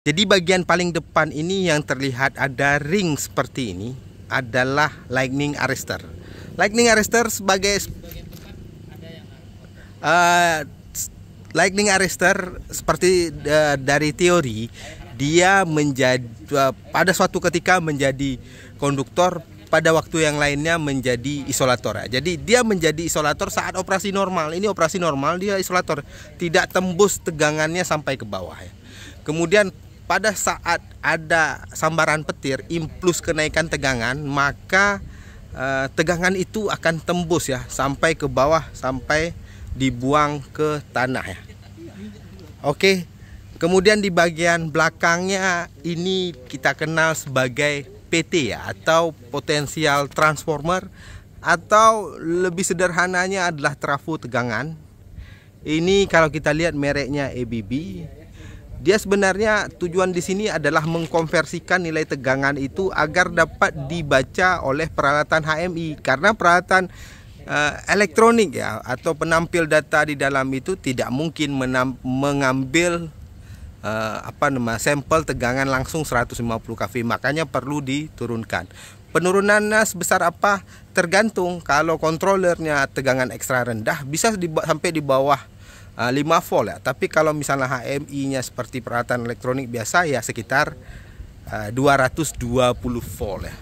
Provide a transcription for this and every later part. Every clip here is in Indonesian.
Jadi bagian paling depan ini yang terlihat ada ring seperti ini adalah lightning arrestor. Lightning arrestor lightning arrestor seperti dari teori dia menjadi pada suatu ketika menjadi konduktor, pada waktu yang lainnya menjadi isolator. Jadi dia menjadi isolator saat operasi normal. Ini operasi normal, dia isolator, tidak tembus tegangannya sampai ke bawah ya. Kemudian pada saat ada sambaran petir, impuls kenaikan tegangan, maka tegangan itu akan tembus ya sampai ke bawah, sampai dibuang ke tanah ya. Oke. Kemudian di bagian belakangnya ini kita kenal sebagai PT ya, atau potensial transformer, atau lebih sederhananya adalah trafo tegangan. Ini kalau kita lihat mereknya ABB. Dia sebenarnya tujuan di sini adalah mengkonversikan nilai tegangan itu agar dapat dibaca oleh peralatan HMI, karena peralatan elektronik ya atau penampil data di dalam itu tidak mungkin mengambil sampel tegangan langsung 150 kV, makanya perlu diturunkan. Penurunannya sebesar apa tergantung. Kalau kontrolernya tegangan ekstra rendah bisa sampai di bawah 5 volt ya. Tapi kalau misalnya HMI-nya seperti peralatan elektronik biasa ya sekitar 220 volt ya.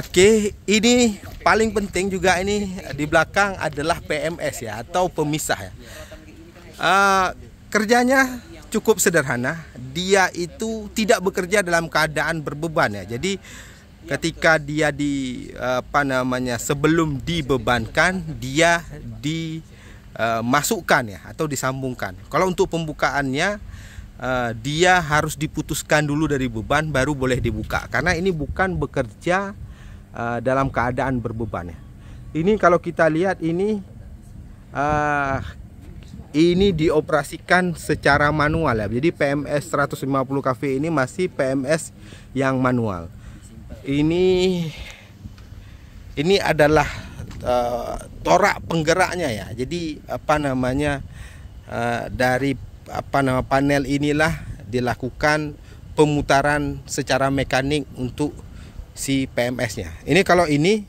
Oke, ini paling penting juga, ini di belakang adalah PMS ya, atau pemisah ya. Kerjanya cukup sederhana. Dia itu tidak bekerja dalam keadaan berbeban ya. Jadi ketika dia sebelum dibebankan dia dimasukkan ya atau disambungkan. Kalau untuk pembukaannya dia harus diputuskan dulu dari beban baru boleh dibuka, karena ini bukan bekerja dalam keadaan berbeban ya. Ini kalau kita lihat ini dioperasikan secara manual ya. Jadi PMS 150 kV ini masih PMS yang manual. Ini adalah torak penggeraknya ya. Jadi dari panel inilah dilakukan pemutaran secara mekanik untuk si PMS-nya. Ini kalau ini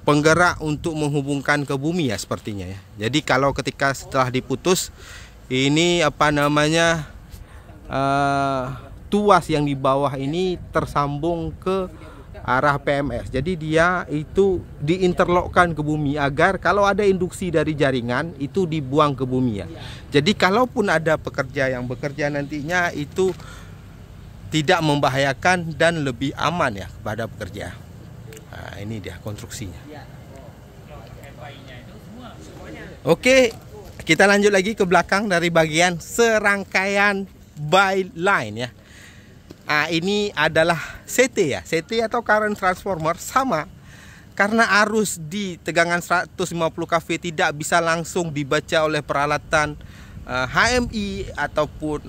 penggerak untuk menghubungkan ke bumi ya sepertinya ya. Jadi kalau ketika setelah diputus ini tuas yang di bawah ini tersambung ke arah PMS. Jadi dia itu diinterlokkan ke bumi agar kalau ada induksi dari jaringan itu dibuang ke bumi ya. Jadi kalaupun ada pekerja yang bekerja nantinya itu tidak membahayakan dan lebih aman ya kepada pekerja. Nah, ini dia konstruksinya. Oke, kita lanjut lagi ke belakang dari bagian serangkaian byline ya. Nah, ini adalah CT ya. CT atau current transformer sama. Karena arus di tegangan 150 kV tidak bisa langsung dibaca oleh peralatan HMI ataupun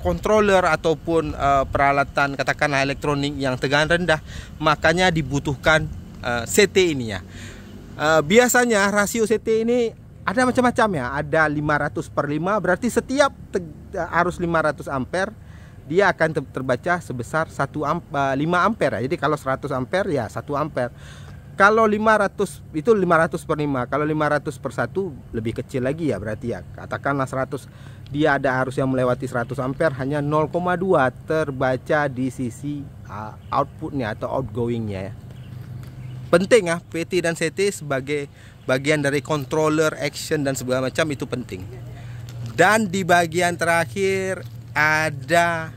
controller ataupun peralatan katakanlah elektronik yang tegangan rendah, makanya dibutuhkan CT ini ya. Biasanya rasio CT ini ada macam-macam ya, ada 500/5, berarti setiap arus 500 ampere dia akan terbaca sebesar 5 ampere ya. Jadi kalau 100 ampere ya 1 ampere. Kalau 500 itu 500/5. Kalau 500/1 lebih kecil lagi ya, berarti ya katakanlah 100, dia ada arus yang melewati 100 ampere, hanya 0,2 terbaca di sisi outputnya atau outgoingnya ya. Penting ya, PT dan CT sebagai bagian dari controller, action dan segala macam itu penting. Dan di bagian terakhir ada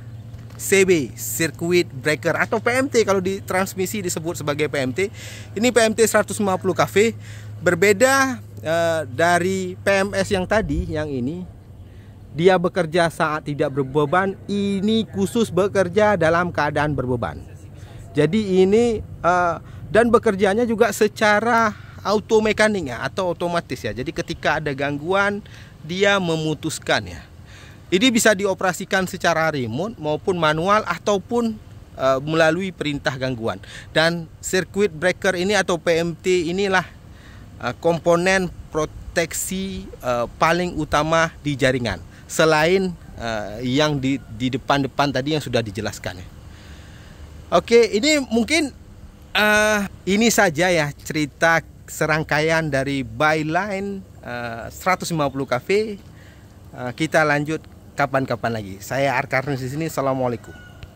CB, circuit breaker, atau PMT. Kalau di transmisi disebut sebagai PMT. Ini PMT 150 kV. Berbeda dari PMS yang tadi, yang ini dia bekerja saat tidak berbeban. Ini khusus bekerja dalam keadaan berbeban. Jadi ini dan bekerjanya juga secara automekanik ya, atau otomatis ya. Jadi ketika ada gangguan dia memutuskan ya. Ini bisa dioperasikan secara remote maupun manual ataupun melalui perintah gangguan. Dan circuit breaker ini atau PMT inilah komponen proteksi paling utama di jaringan. selain yang di depan-depan tadi yang sudah dijelaskan ya. Oke, ini mungkin ini saja ya cerita serangkaian dari Byline 150 Cafe. Kita lanjut kapan-kapan lagi. Saya Arkarnus di sini. Assalamualaikum.